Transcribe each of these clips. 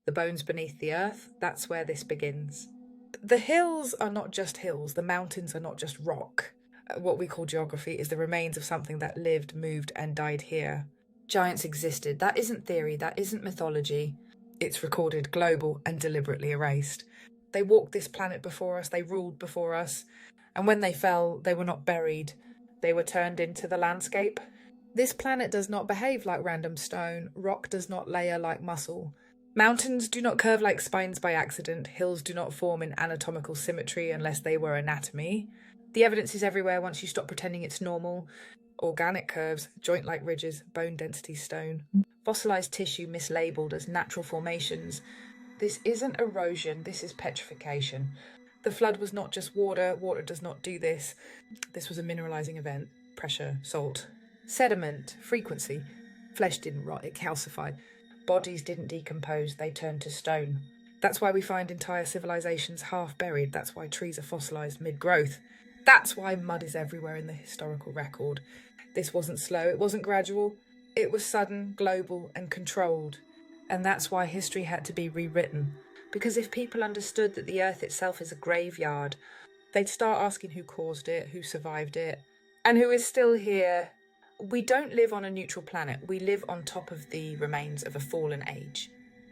the bones beneath the earth, that's where this begins. The hills are not just hills, the mountains are not just rock. What we call geography is the remains of something that lived, moved, and died here. Giants existed. That isn't theory, that isn't mythology. It's recorded, global, and deliberately erased. They walked this planet before us, they ruled before us, and when they fell, they were not buried. They were turned into the landscape. This planet does not behave like random stone. Rock does not layer like muscle. Mountains do not curve like spines by accident. Hills do not form in anatomical symmetry unless they were anatomy. The evidence is everywhere once you stop pretending it's normal. Organic curves, joint-like ridges, bone density stone. Fossilized tissue mislabeled as natural formations. This isn't erosion, this is petrification. The flood was not just water. Water does not do this. This was a mineralizing event. Pressure, salt, sediment, frequency. Flesh didn't rot, it calcified. Bodies didn't decompose, they turned to stone. That's why we find entire civilizations half buried. That's why trees are fossilized mid-growth. That's why mud is everywhere in the historical record. This wasn't slow, it wasn't gradual. It was sudden, global, and controlled. And that's why history had to be rewritten. Because if people understood that the earth itself is a graveyard, they'd start asking who caused it, who survived it, and who is still here. We don't live on a neutral planet. We live on top of the remains of a fallen age.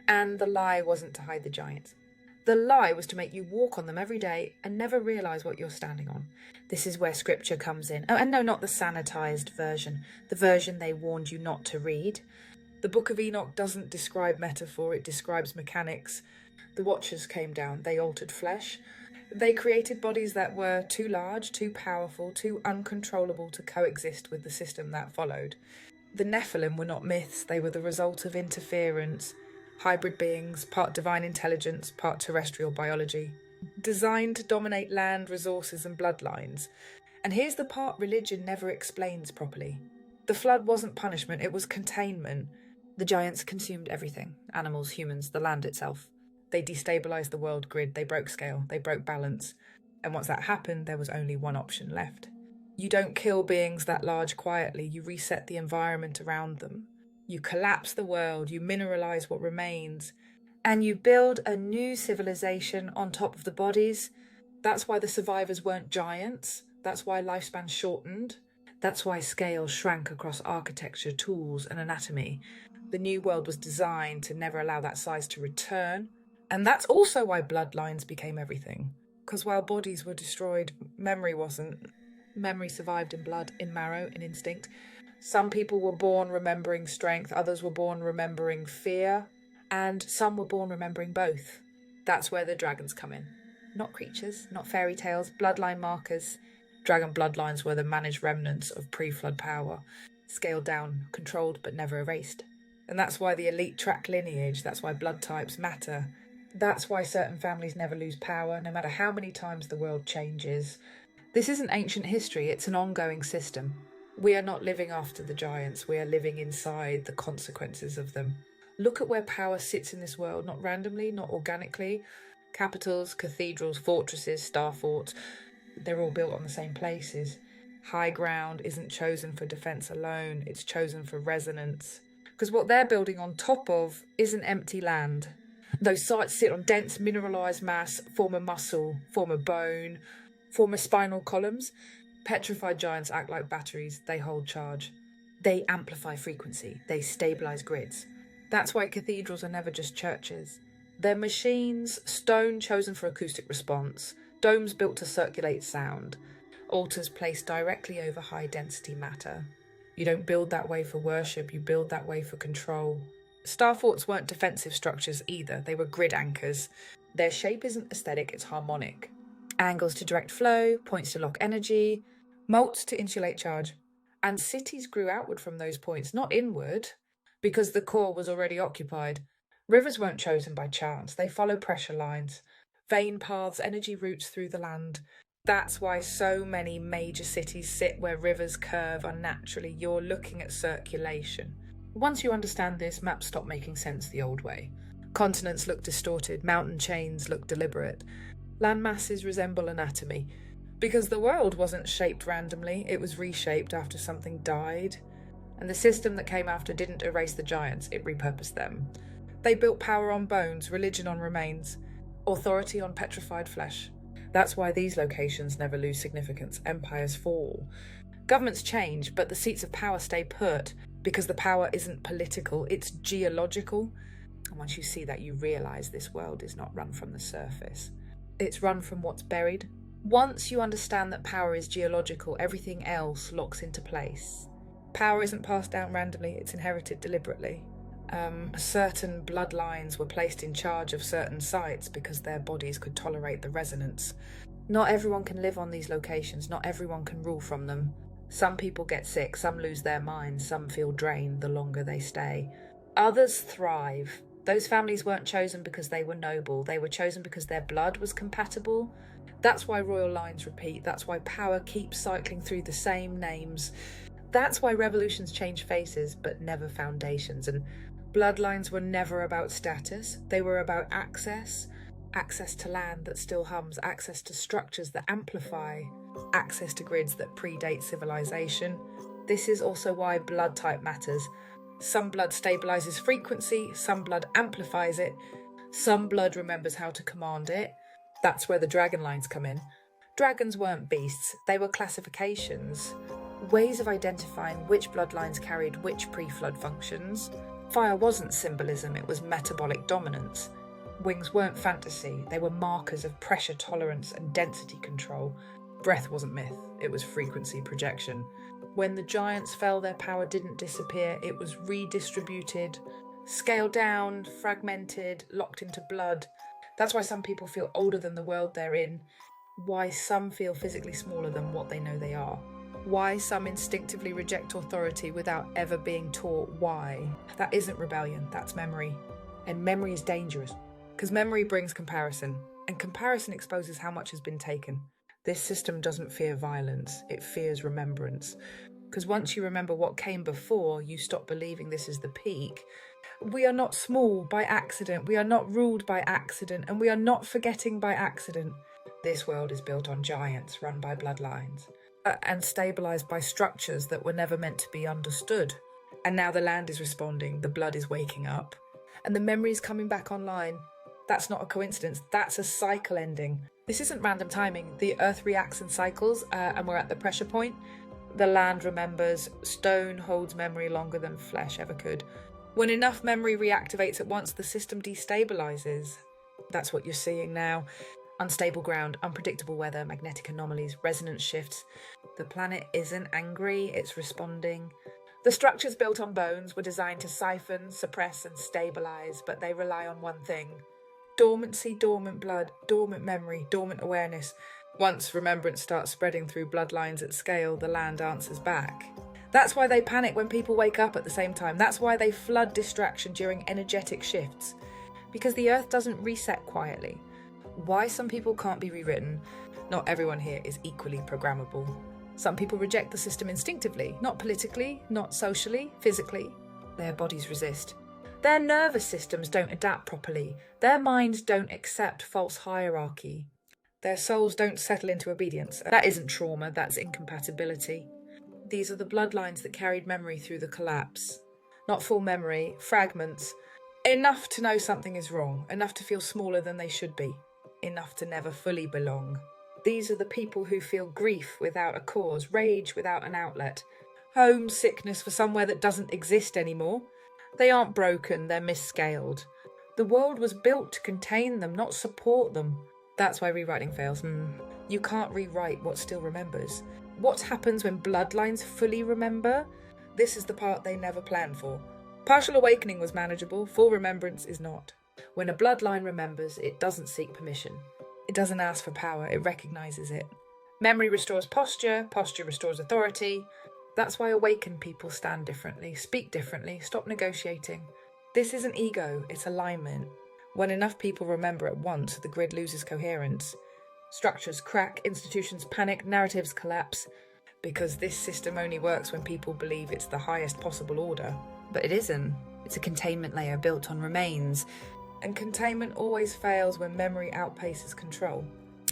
And the lie wasn't to hide the giants. The lie was to make you walk on them every day and never realise what you're standing on. This is where scripture comes in. Oh, and no, not the sanitised version. The version they warned you not to read. The Book of Enoch doesn't describe metaphor, it describes mechanics. The Watchers came down, they altered flesh. They created bodies that were too large, too powerful, too uncontrollable to coexist with the system that followed. The Nephilim were not myths, they were the result of interference. Hybrid beings, part divine intelligence, part terrestrial biology. Designed to dominate land, resources and bloodlines. And here's the part religion never explains properly. The flood wasn't punishment, it was containment. The giants consumed everything, animals, humans, the land itself. They destabilised the world grid, they broke scale, they broke balance. And once that happened, there was only one option left. You don't kill beings that large quietly, you reset the environment around them. You collapse the world, you mineralise what remains, and you build a new civilization on top of the bodies. That's why the survivors weren't giants, that's why lifespan shortened, that's why scale shrank across architecture, tools and anatomy. The new world was designed to never allow that size to return. And that's also why bloodlines became everything. Because while bodies were destroyed, memory wasn't. Memory survived in blood, in marrow, in instinct. Some people were born remembering strength, others were born remembering fear, and some were born remembering both. That's where the dragons come in. Not creatures, not fairy tales, bloodline markers. Dragon bloodlines were the managed remnants of pre-flood power, scaled down, controlled but never erased. And that's why the elite track lineage, that's why blood types matter. That's why certain families never lose power, no matter how many times the world changes. This isn't ancient history, it's an ongoing system. We are not living after the giants, we are living inside the consequences of them. Look at where power sits in this world, not randomly, not organically. Capitals, cathedrals, fortresses, star forts, they're all built on the same places. High ground isn't chosen for defence alone, it's chosen for resonance. Because what they're building on top of isn't empty land. Those sites sit on dense mineralised mass, form a muscle, form a bone, form a spinal columns. Petrified giants act like batteries, they hold charge. They amplify frequency, they stabilise grids. That's why cathedrals are never just churches. They're machines, stone chosen for acoustic response, domes built to circulate sound, altars placed directly over high-density matter. You don't build that way for worship, you build that way for control. Star forts weren't defensive structures either, they were grid anchors. Their shape isn't aesthetic, it's harmonic. Angles to direct flow, points to lock energy, molts to insulate charge. And cities grew outward from those points, not inward, because the core was already occupied. Rivers weren't chosen by chance, they follow pressure lines, vein paths, energy routes through the land. That's why so many major cities sit where rivers curve unnaturally. You're looking at circulation. Once you understand this, maps stop making sense the old way. Continents look distorted, mountain chains look deliberate. Land masses resemble anatomy. Because the world wasn't shaped randomly, it was reshaped after something died. And the system that came after didn't erase the giants, it repurposed them. They built power on bones, religion on remains, authority on petrified flesh. That's why these locations never lose significance. Empires fall. Governments change, but the seats of power stay put because the power isn't political, it's geological. And once you see that, you realise this world is not run from the surface. It's run from what's buried. Once you understand that power is geological, everything else locks into place. Power isn't passed down randomly, it's inherited deliberately. Certain bloodlines were placed in charge of certain sites because their bodies could tolerate the resonance. Not everyone can live on these locations, not everyone can rule from them. Some people get sick, some lose their minds, some feel drained the longer they stay. Others thrive. Those families weren't chosen because they were noble, they were chosen because their blood was compatible. That's why royal lines repeat, that's why power keeps cycling through the same names. That's why revolutions change faces but never foundations, and bloodlines were never about status, they were about access. Access to land that still hums, access to structures that amplify, access to grids that predate civilization. This is also why blood type matters. Some blood stabilizes frequency, some blood amplifies it, some blood remembers how to command it. That's where the dragon lines come in. Dragons weren't beasts, they were classifications, ways of identifying which bloodlines carried which pre-flood functions. Fire wasn't symbolism, it was metabolic dominance. Wings weren't fantasy, they were markers of pressure tolerance and density control. Breath wasn't myth, it was frequency projection. When the giants fell, their power didn't disappear, it was redistributed, scaled down, fragmented, locked into blood. That's why some people feel older than the world they're in, why some feel physically smaller than what they know they are, why some instinctively reject authority without ever being taught why. That isn't rebellion, that's memory. And memory is dangerous. Because memory brings comparison, and comparison exposes how much has been taken. This system doesn't fear violence, it fears remembrance. Because once you remember what came before, you stop believing this is the peak. We are not small by accident, we are not ruled by accident, and we are not forgetting by accident. This world is built on giants, run by bloodlines, and stabilised by structures that were never meant to be understood. And now the land is responding, the blood is waking up, and the memory is coming back online. That's not a coincidence, that's a cycle ending. This isn't random timing. The earth reacts in cycles and we're at the pressure point. The land remembers. Stone holds memory longer than flesh ever could. When enough memory reactivates at once, the system destabilizes. That's what you're seeing now. Unstable ground, unpredictable weather, magnetic anomalies, resonance shifts. The planet isn't angry, it's responding. The structures built on bones were designed to siphon, suppress and stabilize, but they rely on one thing. Dormancy, dormant blood, dormant memory, dormant awareness. Once remembrance starts spreading through bloodlines at scale, the land answers back. That's why they panic when people wake up at the same time. That's why they flood distraction during energetic shifts. Because the earth doesn't reset quietly. Why some people can't be rewritten? Not everyone here is equally programmable. Some people reject the system instinctively, not politically, not socially, physically. Their bodies resist. Their nervous systems don't adapt properly. Their minds don't accept false hierarchy. Their souls don't settle into obedience. That isn't trauma, that's incompatibility. These are the bloodlines that carried memory through the collapse. Not full memory, fragments. Enough to know something is wrong, enough to feel smaller than they should be, enough to never fully belong. These are the people who feel grief without a cause, rage without an outlet, homesickness for somewhere that doesn't exist anymore. They aren't broken, they're misscaled. The world was built to contain them, not support them. That's why rewriting fails. You can't rewrite what still remembers. What happens when bloodlines fully remember? This is the part they never planned for. Partial awakening was manageable, full remembrance is not. When a bloodline remembers, it doesn't seek permission. It doesn't ask for power, it recognises it. Memory restores posture, posture restores authority. That's why awakened people stand differently, speak differently, stop negotiating. This isn't ego, it's alignment. When enough people remember at once, the grid loses coherence. Structures crack, institutions panic, narratives collapse. Because this system only works when people believe it's the highest possible order. But it isn't. It's a containment layer built on remains. And containment always fails when memory outpaces control.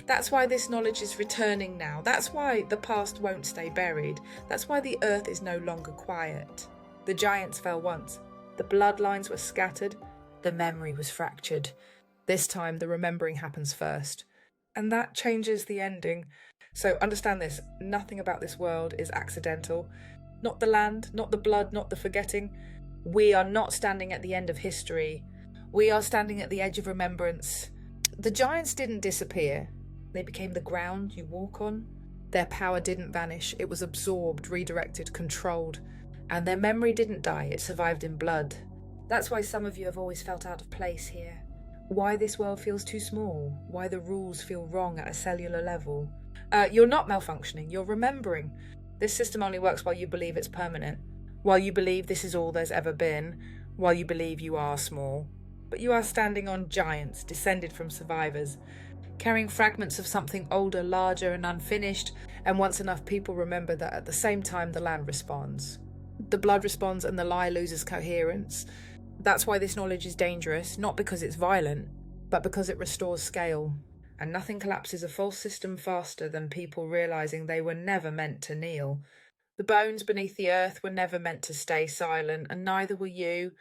That's why this knowledge is returning now. That's why the past won't stay buried. That's why the earth is no longer quiet. The giants fell once. The bloodlines were scattered. The memory was fractured. This time, the remembering happens first. And that changes the ending. So understand this, nothing about this world is accidental. Not the land, not the blood, not the forgetting. We are not standing at the end of history. We are standing at the edge of remembrance. The giants didn't disappear. They became the ground you walk on. Their power didn't vanish. It was absorbed, redirected, controlled. And their memory didn't die. It survived in blood. That's why some of you have always felt out of place here. Why this world feels too small. Why the rules feel wrong at a cellular level. You're not malfunctioning. You're remembering. This system only works while you believe it's permanent. While you believe this is all there's ever been. While you believe you are small. But you are standing on giants, descended from survivors, carrying fragments of something older, larger and unfinished, and once enough people remember that at the same time the land responds. The blood responds and the lie loses coherence. That's why this knowledge is dangerous, not because it's violent, but because it restores scale. And nothing collapses a false system faster than people realising they were never meant to kneel. The bones beneath the earth were never meant to stay silent, and neither were you.